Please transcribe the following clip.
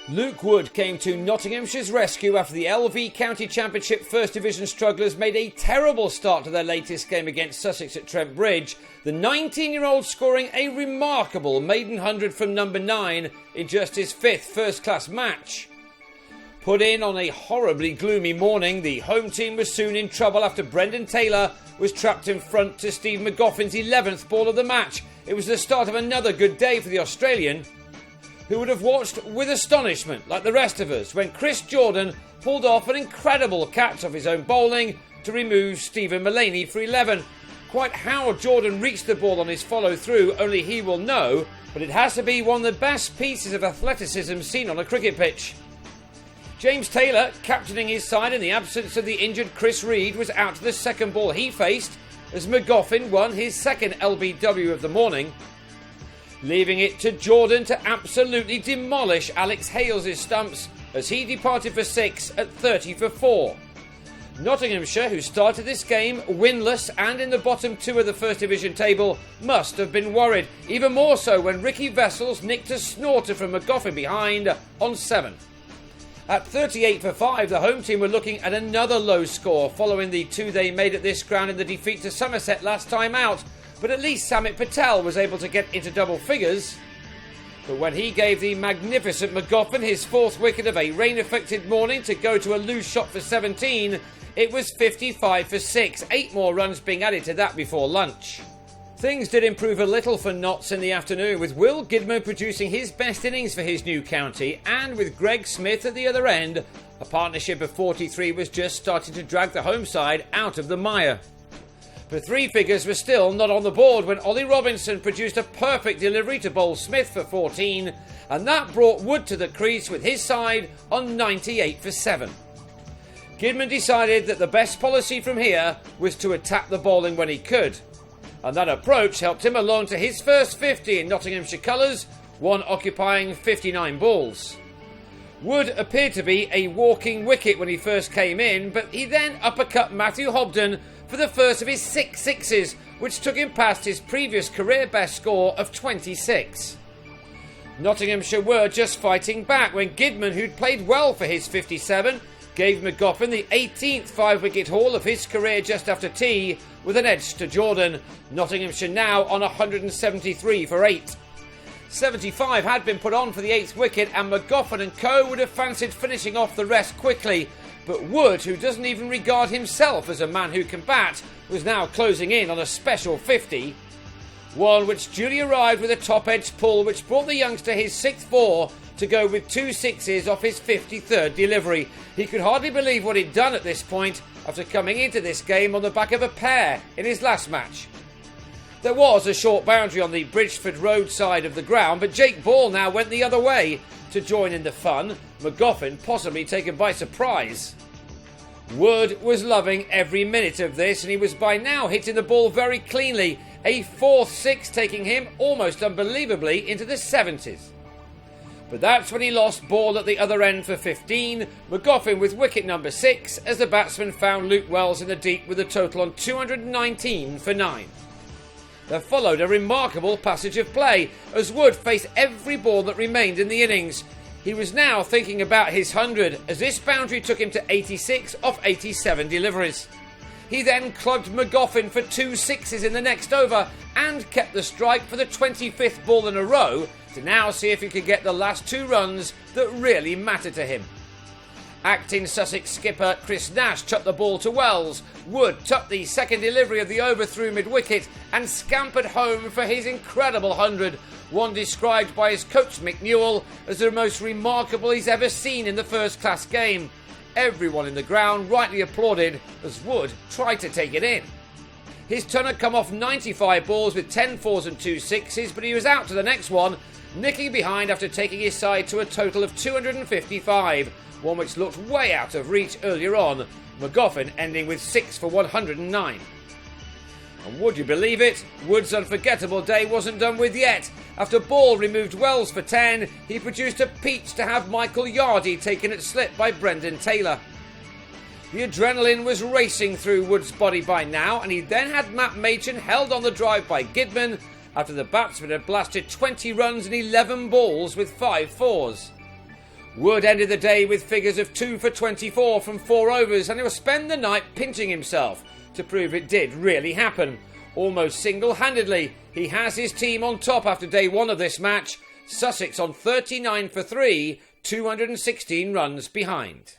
Luke Wood came to Nottinghamshire's rescue after the LV County Championship First Division strugglers made a terrible start to their latest game against Sussex at Trent Bridge, the 19-year-old scoring a remarkable maiden 100 from number 9 in just his 5th first-class match. Put in on a horribly gloomy morning, the home team was soon in trouble after Brendan Taylor was trapped in front to Steve McGoffin's 11th ball of the match. It was the start of another good day for the Australian, who would have watched with astonishment, like the rest of us, when Chris Jordan pulled off an incredible catch off his own bowling to remove Stephen Mullaney for 11. Quite how Jordan reached the ball on his follow-through, only he will know, but it has to be one of the best pieces of athleticism seen on a cricket pitch. James Taylor, captaining his side in the absence of the injured Chris Reed, was out to the second ball he faced as McGoffin won his second LBW of the morning, leaving it to Jordan to absolutely demolish Alex Hales' stumps as he departed for 6 at 30 for 4. Nottinghamshire, who started this game winless and in the bottom 2 of the First Division table, must have been worried, even more so when Ricky Vessels nicked a snorter from McGoffin behind on 7. At 38 for 5, the home team were looking at another low score following the 2 they made at this ground in the defeat to Somerset last time out. But at least Samit Patel was able to get into double figures. But when he gave the magnificent McGoffin his 4th wicket of a rain-affected morning to go to a loose shot for 17, it was 55 for 6, 8 more runs being added to that before lunch. Things did improve a little for Notts in the afternoon, with Will Gidman producing his best innings for his new county, and with Greg Smith at the other end, a partnership of 43 was just starting to drag the home side out of the mire. But 3 figures were still not on the board when Ollie Robinson produced a perfect delivery to bowl Smith for 14, and that brought Wood to the crease with his side on 98 for 7. Gidman decided that the best policy from here was to attack the bowling when he could, and that approach helped him along to his first 50 in Nottinghamshire colours, one occupying 59 balls. Wood appeared to be a walking wicket when he first came in, but he then uppercut Matthew Hobden for the first of his 6 sixes, which took him past his previous career best score of 26. Nottinghamshire were just fighting back when Gidman, who'd played well for his 57, gave McGoffin the 18th 5-wicket haul of his career just after tea, with an edge to Jordan. Nottinghamshire now on 173 for 8. 75 had been put on for the 8th wicket, and McGoffin and co would have fancied finishing off the rest quickly. But Wood, who doesn't even regard himself as a man who can bat, was now closing in on a special 50. One which duly arrived with a top-edge pull which brought the youngster his 6th 4 to go with 2 sixes off his 53rd delivery. He could hardly believe what he'd done at this point after coming into this game on the back of a pair in his last match. There was a short boundary on the Bridgeford Road side of the ground, but Jake Ball now went the other way to join in the fun, McGoffin possibly taken by surprise. Wood was loving every minute of this, and he was by now hitting the ball very cleanly, a 4th 6 taking him almost unbelievably into the 70s. But that's when he lost ball at the other end for 15, McGoffin with wicket number 6, as the batsman found Luke Wells in the deep with a total on 219 for 9. There followed a remarkable passage of play as Wood faced every ball that remained in the innings. He was now thinking about his 100 as this boundary took him to 86 off 87 deliveries. He then clubbed McGoffin for 2 sixes in the next over and kept the strike for the 25th ball in a row to now see if he could get the last 2 runs that really mattered to him. Acting Sussex skipper Chris Nash chucked the ball to Wells. Wood tucked the second delivery of the over through mid-wicket and scampered home for his incredible 100, one described by his coach Mick Newell as the most remarkable he's ever seen in the first-class game. Everyone in the ground rightly applauded as Wood tried to take it in. His turn had come off 95 balls with 10 4s and 2 6s, but he was out to the next one, nicking behind after taking his side to a total of 255, one which looked way out of reach earlier on, McGoffin ending with 6 for 109. And would you believe it, Wood's unforgettable day wasn't done with yet. After Ball removed Wells for 10, he produced a peach to have Michael Yardy taken at slip by Brendan Taylor. The adrenaline was racing through Wood's body by now, and he then had Matt Machin held on the drive by Gidman after the batsman had blasted 20 runs and 11 balls with 5 4s. Wood ended the day with figures of 2 for 24 from 4 overs, and he will spend the night pinching himself to prove it did really happen. Almost single-handedly, he has his team on top after day 1 of this match. Sussex on 39 for 3, 216 runs behind.